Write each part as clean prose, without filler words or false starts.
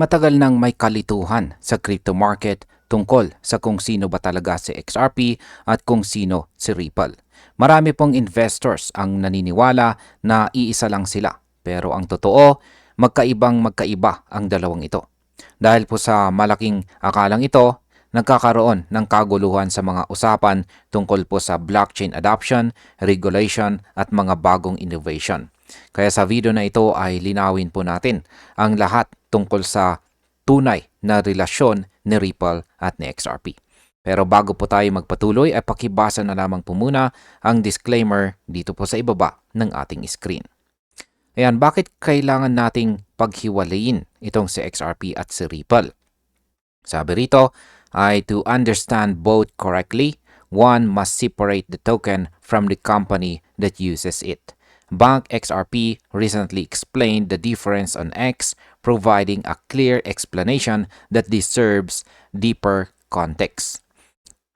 Matagal nang may kalituhan sa crypto market tungkol sa kung sino ba talaga si XRP at kung sino si Ripple. Marami pong investors ang naniniwala na iisa lang sila. Pero ang totoo, magkaiba ang dalawang ito. Dahil po sa malaking akalang ito, nagkakaroon ng kaguluhan sa mga usapan tungkol po sa blockchain adoption, regulation at mga bagong innovation. Kaya sa video na ito ay linawin po natin ang lahat tungkol sa tunay na relasyon ni Ripple at ni XRP. Pero bago po tayo magpatuloy ay pakibasa na lamang po muna ang disclaimer dito po sa ibaba ng ating screen. Ayan, bakit kailangan nating paghiwalayin itong si XRP at si Ripple? Sabi rito ay to understand both correctly, one must separate the token from the company that uses it. Bank XRP recently explained the difference on X, providing a clear explanation that deserves deeper context.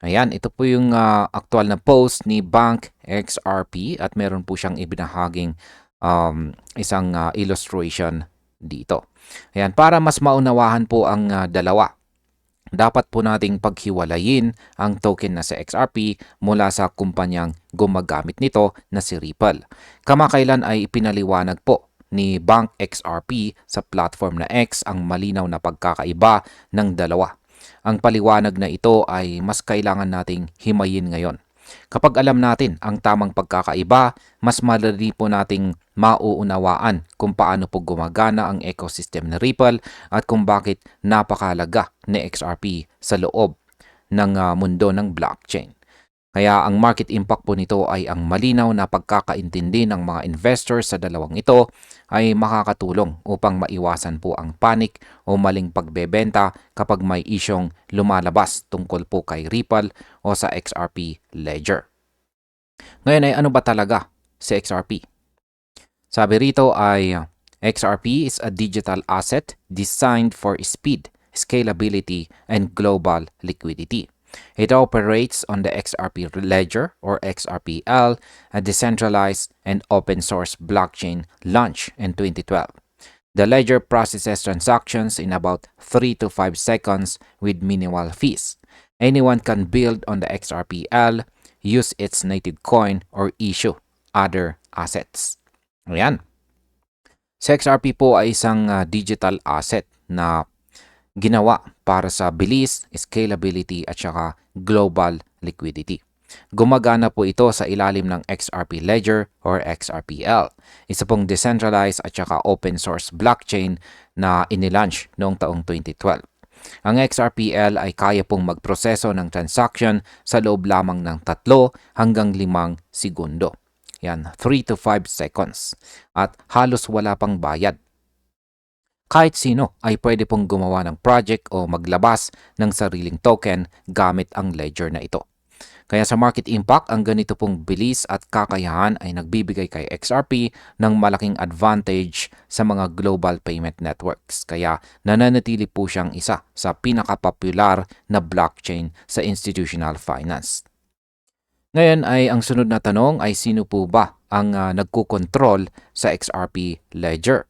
Ayan, ito po yung aktual na post ni Bank XRP at meron po siyang ibinahaging isang illustration dito. Ayan, para mas maunawahan po ang dalawa, dapat po nating paghiwalayin ang token na sa XRP mula sa kumpanyang gumagamit nito na si Ripple. Kamakailan ay ipinaliwanag po ni Bank XRP sa platform na X ang malinaw na pagkakaiba ng dalawa. Ang paliwanag na ito ay mas kailangan nating himayin ngayon. Kapag alam natin ang tamang pagkakaiba, mas madali po nating mauunawaan kung paano po gumagana ang ecosystem ng Ripple at kung bakit napakahalaga ni XRP sa loob ng mundo ng blockchain. Kaya ang market impact po nito ay ang malinaw na pagkakaintindi ng mga investors sa dalawang ito ay makakatulong upang maiwasan po ang panic o maling pagbebenta kapag may isyong lumalabas tungkol po kay Ripple o sa XRP Ledger. Ngayon ay ano ba talaga si XRP? Sabi rito ay XRP is a digital asset designed for speed, scalability, and global liquidity. It operates on the XRP Ledger or XRPL, a decentralized and open source blockchain launched in 2012. The ledger processes transactions in about 3 to 5 seconds with minimal fees. Anyone can build on the XRPL, use its native coin, or issue other assets. Ayan. Si XRP po ay isang digital asset na ginawa para sa bilis, scalability at saka global liquidity. Gumagana po ito sa ilalim ng XRP Ledger or XRPL. Isa pong decentralized at saka open source blockchain na inilaunch noong taong 2012. Ang XRPL ay kaya pong magproseso ng transaction sa loob lamang ng 3 hanggang 5 segundo. Yan, 3 to 5 seconds. At halos wala pang bayad. Kahit sino ay pwede pong gumawa ng project o maglabas ng sariling token gamit ang ledger na ito. Kaya sa market impact, ang ganito pong bilis at kakayahan ay nagbibigay kay XRP ng malaking advantage sa mga global payment networks. Kaya nananatili po siyang isa sa pinakapopular na blockchain sa institutional finance. Ngayon ay ang sunod na tanong ay sino po ba ang nagkukontrol sa XRP Ledger?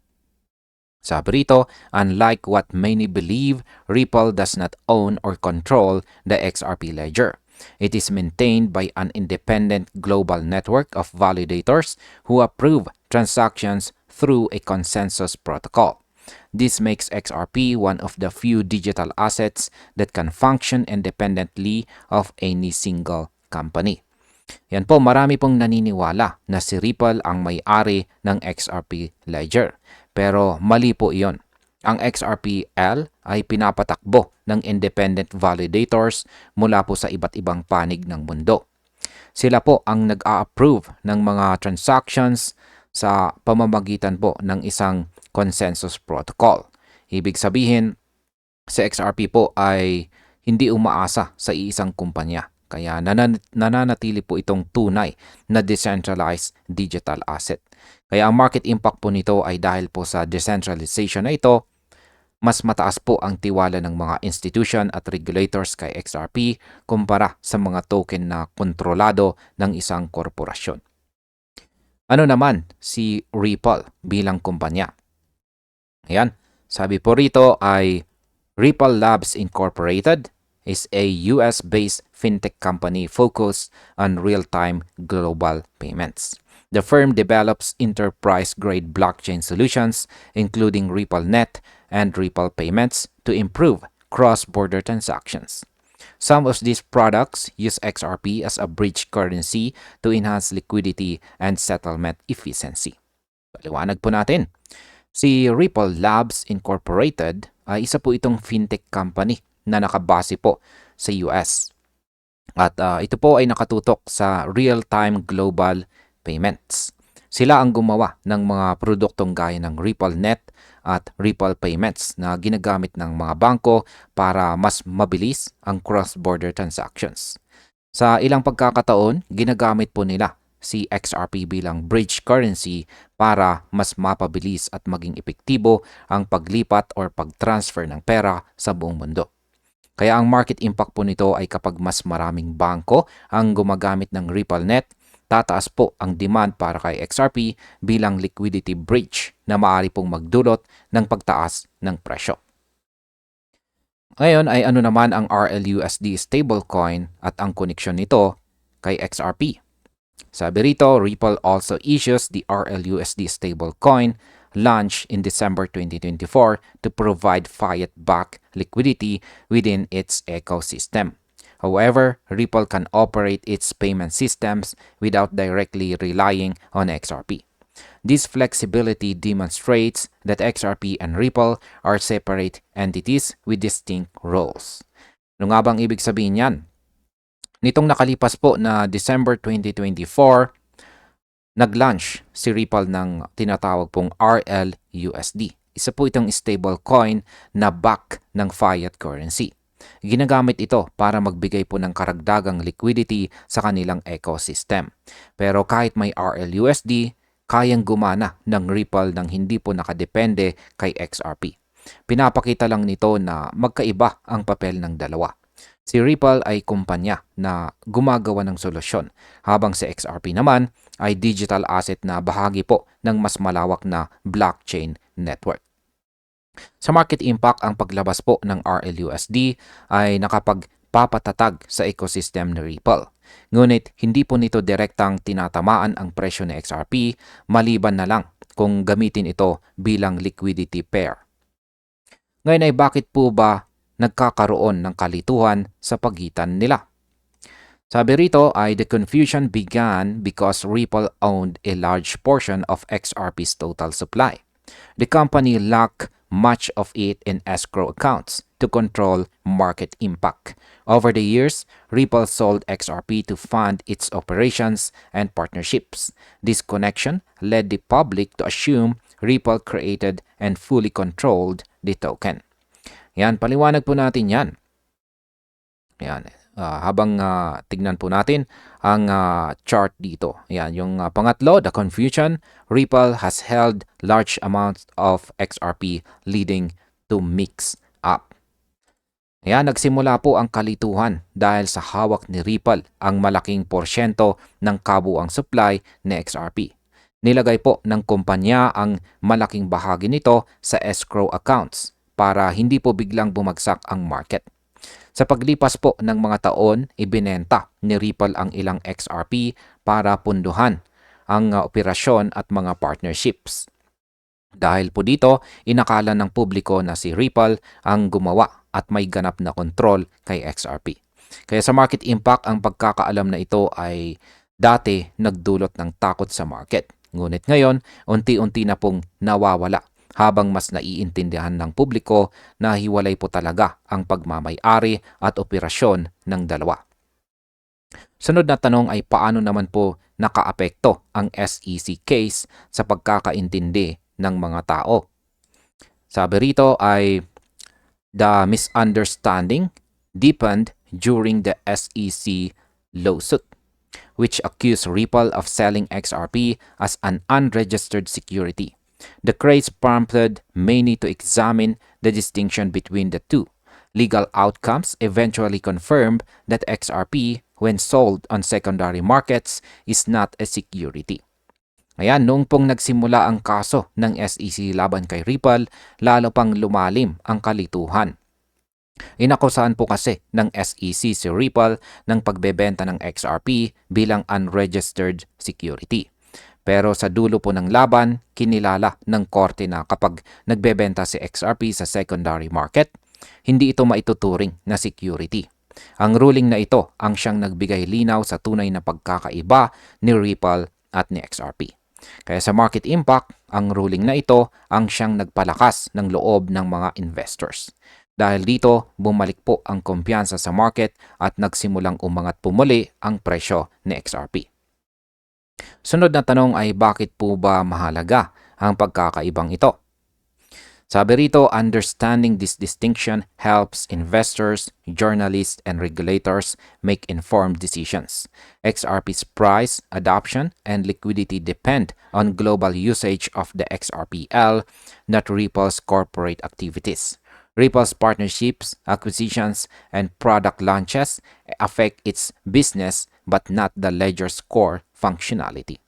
Sabi rito, unlike what many believe, Ripple does not own or control the XRP Ledger. It is maintained by an independent global network of validators who approve transactions through a consensus protocol. This makes XRP one of the few digital assets that can function independently of any single company. Yan po, marami pong naniniwala na si Ripple ang may-ari ng XRP Ledger. Pero mali po iyon. Ang XRPL ay pinapatakbo ng independent validators mula po sa iba't ibang panig ng mundo. Sila po ang nag-a-approve ng mga transactions sa pamamagitan po ng isang consensus protocol. Ibig sabihin, si XRP po ay hindi umaasa sa iisang kumpanya. Kaya nananatili po itong tunay na decentralized digital asset. Kaya ang market impact po nito ay dahil po sa decentralization na ito, mas mataas po ang tiwala ng mga institution at regulators kay XRP kumpara sa mga token na kontrolado ng isang korporasyon. Ano naman si Ripple bilang kumpanya? Ayan, Sabi po rito ay Ripple Labs Incorporated is a US-based fintech company focused on real-time global payments. The firm develops enterprise-grade blockchain solutions, including RippleNet and Ripple Payments, to improve cross-border transactions. Some of these products use XRP as a bridge currency to enhance liquidity and settlement efficiency. Paliwanag po natin. Si Ripple Labs Incorporated ay isa po itong fintech company na nakabase po sa US. At ito po ay nakatutok sa real-time global payments. Sila ang gumawa ng mga produktong gaya ng RippleNet at Ripple Payments na ginagamit ng mga bangko para mas mabilis ang cross-border transactions. Sa ilang pagkakataon, ginagamit po nila si XRP bilang bridge currency para mas mapabilis at maging epektibo ang paglipat or pag-transfer ng pera sa buong mundo. Kaya ang market impact po nito ay kapag mas maraming bangko ang gumagamit ng RippleNet, tataas po ang demand para kay XRP bilang liquidity bridge na maaari pong magdulot ng pagtaas ng presyo. Ngayon ay ano naman ang RLUSD stablecoin at ang koneksyon nito kay XRP. Sabi rito, Ripple also issues the RLUSD stablecoin launched in December 2024 to provide fiat-backed liquidity within its ecosystem. However, Ripple can operate its payment systems without directly relying on XRP. This flexibility demonstrates that XRP and Ripple are separate entities with distinct roles. Ano nga bang ibig sabihin yan? Nitong nakalipas po na December 2024, nag-launch si Ripple ng tinatawag pong RLUSD. Isa po itong stablecoin na back ng fiat currency. Ginagamit ito para magbigay po ng karagdagang liquidity sa kanilang ecosystem. Pero kahit may RLUSD, kayang gumana ng Ripple nang hindi po nakadepende kay XRP. Pinapakita lang nito na magkaiba ang papel ng dalawa. Si Ripple ay kumpanya na gumagawa ng solusyon, habang si XRP naman ay digital asset na bahagi po ng mas malawak na blockchain network. Sa market impact, ang paglabas po ng RLUSD ay nakapagpapatatag sa ecosystem ni Ripple. Ngunit hindi po nito direktang tinatamaan ang presyo ng XRP, maliban na lang kung gamitin ito bilang liquidity pair. Ngayon ay bakit po ba nagkakaroon ng kalituhan sa pagitan nila? Sabi rito ay the confusion began because Ripple owned a large portion of XRP's total supply. The company lacked much of it in escrow accounts to control market impact. Over the years, Ripple sold XRP to fund its operations and partnerships. This connection led the public to assume Ripple created and fully controlled the token. Yan, paliwanag po natin yan. Yan. Habang tignan po natin ang chart dito. Yan, yung pangatlo, the confusion. Ripple has held large amounts of XRP leading to mix up. Yan, nagsimula po ang kalituhan dahil sa hawak ni Ripple ang malaking porsyento ng kabuuang supply ni XRP. Nilagay po ng kumpanya ang malaking bahagi nito sa escrow accounts para hindi po biglang bumagsak ang market. Sa paglipas po ng mga taon, ibinenta ni Ripple ang ilang XRP para punduhan ang operasyon at mga partnerships. Dahil po dito, inakala ng publiko na si Ripple ang gumawa at may ganap na kontrol kay XRP. Kaya sa market impact, ang pagkakaalam na ito ay dati nagdulot ng takot sa market. Ngunit ngayon, unti-unti na pong nawawala habang mas naiintindihan ng publiko na hiwalay po talaga ang pagmamay-ari at operasyon ng dalawa. Sunod na tanong ay paano naman po nakaapekto ang SEC case sa pagkakaintindi ng mga tao? Sabi rito ay the misunderstanding deepened during the SEC lawsuit, which accused Ripple of selling XRP as an unregistered security. The case prompted many to examine the distinction between the two. Legal outcomes eventually confirmed that XRP, when sold on secondary markets, is not a security. Ayan, noong pong nagsimula ang kaso ng SEC laban kay Ripple, lalo pang lumalim ang kalituhan. Inakusahan po kasi ng SEC si Ripple ng pagbebenta ng XRP bilang unregistered security. Pero sa dulo po ng laban, kinilala ng korte na kapag nagbebenta si XRP sa secondary market, hindi ito maituturing na security. Ang ruling na ito ang siyang nagbigay linaw sa tunay na pagkakaiba ni Ripple at ni XRP. Kaya sa market impact, ang ruling na ito ang siyang nagpalakas ng loob ng mga investors. Dahil dito, bumalik po ang kumpiyansa sa market at nagsimulang umangat pumuli ang presyo ni XRP. Sunod na tanong ay bakit po ba mahalaga ang pagkakaibang ito? Sabi rito, understanding this distinction helps investors, journalists, and regulators make informed decisions. XRP's price, adoption, and liquidity depend on global usage of the XRPL, not Ripple's corporate activities. Ripple's partnerships, acquisitions, and product launches affect its business but not the ledger's core functionality.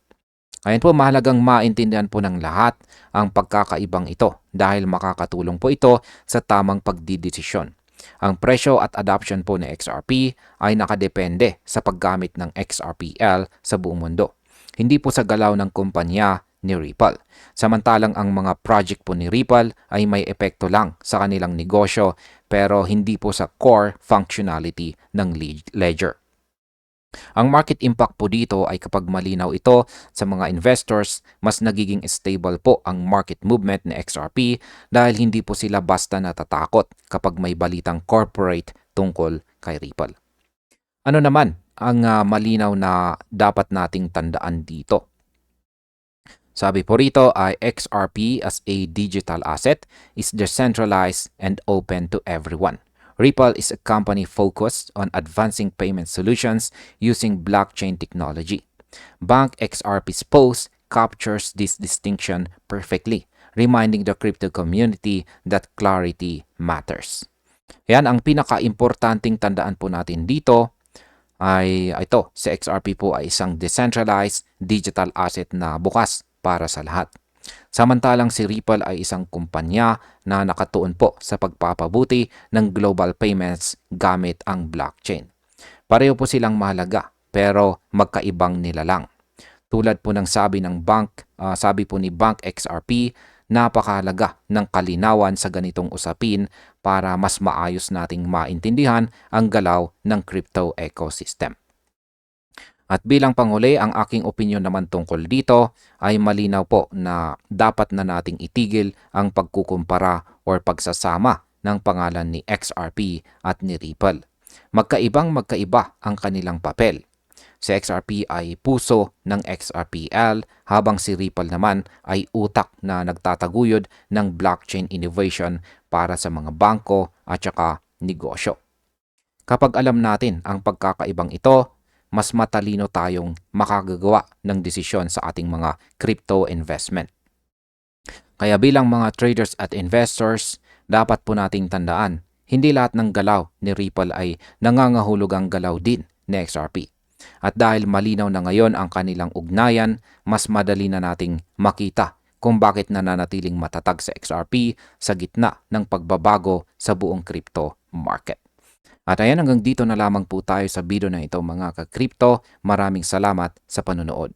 Ngayon po, mahalagang maintindihan po ng lahat ang pagkakaibang ito dahil makakatulong po ito sa tamang pagdidesisyon. Ang presyo at adoption po ng XRP ay nakadepende sa paggamit ng XRPL sa buong mundo. Hindi po sa galaw ng kumpanya ni Ripple. Samantalang ang mga project po ni Ripple ay may epekto lang sa kanilang negosyo pero hindi po sa core functionality ng ledger. Ang market impact po dito ay kapag malinaw ito sa mga investors, mas nagiging stable po ang market movement ng XRP dahil hindi po sila basta natatakot kapag may balitang corporate tungkol kay Ripple. Ano naman ang malinaw na dapat nating tandaan dito? Sabi po rito ay XRP as a digital asset is decentralized and open to everyone. Ripple is a company focused on advancing payment solutions using blockchain technology. Bank XRP's post captures this distinction perfectly, reminding the crypto community that clarity matters. Yan ang pinaka-importanting tandaan po natin dito ay ito, si XRP po ay isang decentralized digital asset na bukas para sa lahat. Samantalang si Ripple ay isang kumpanya na nakatuon po sa pagpapabuti ng global payments gamit ang blockchain. Pareho po silang mahalaga pero magkaibang nilalang. Tulad po ng sabi po ni Bank XRP, napakahalaga ng kalinawan sa ganitong usapin para mas maayos nating maintindihan ang galaw ng crypto ecosystem. At bilang panghuli, ang aking opinyon naman tungkol dito ay malinaw po na dapat na nating itigil ang pagkukumpara o pagsasama ng pangalan ni XRP at ni Ripple. Magkaiba ang kanilang papel. Si XRP ay puso ng XRPL habang si Ripple naman ay utak na nagtataguyod ng blockchain innovation para sa mga bangko at saka negosyo. Kapag alam natin ang pagkakaibang ito, mas matalino tayong makagagawa ng desisyon sa ating mga crypto investment. Kaya bilang mga traders at investors, dapat po nating tandaan, hindi lahat ng galaw ni Ripple ay nangangahulugang galaw din ni XRP. At dahil malinaw na ngayon ang kanilang ugnayan, mas madali na nating makita kung bakit nananatiling matatag sa XRP sa gitna ng pagbabago sa buong crypto market. At ayan, hanggang dito na lamang po tayo sa video na ito mga ka-crypto. Maraming salamat sa panunood.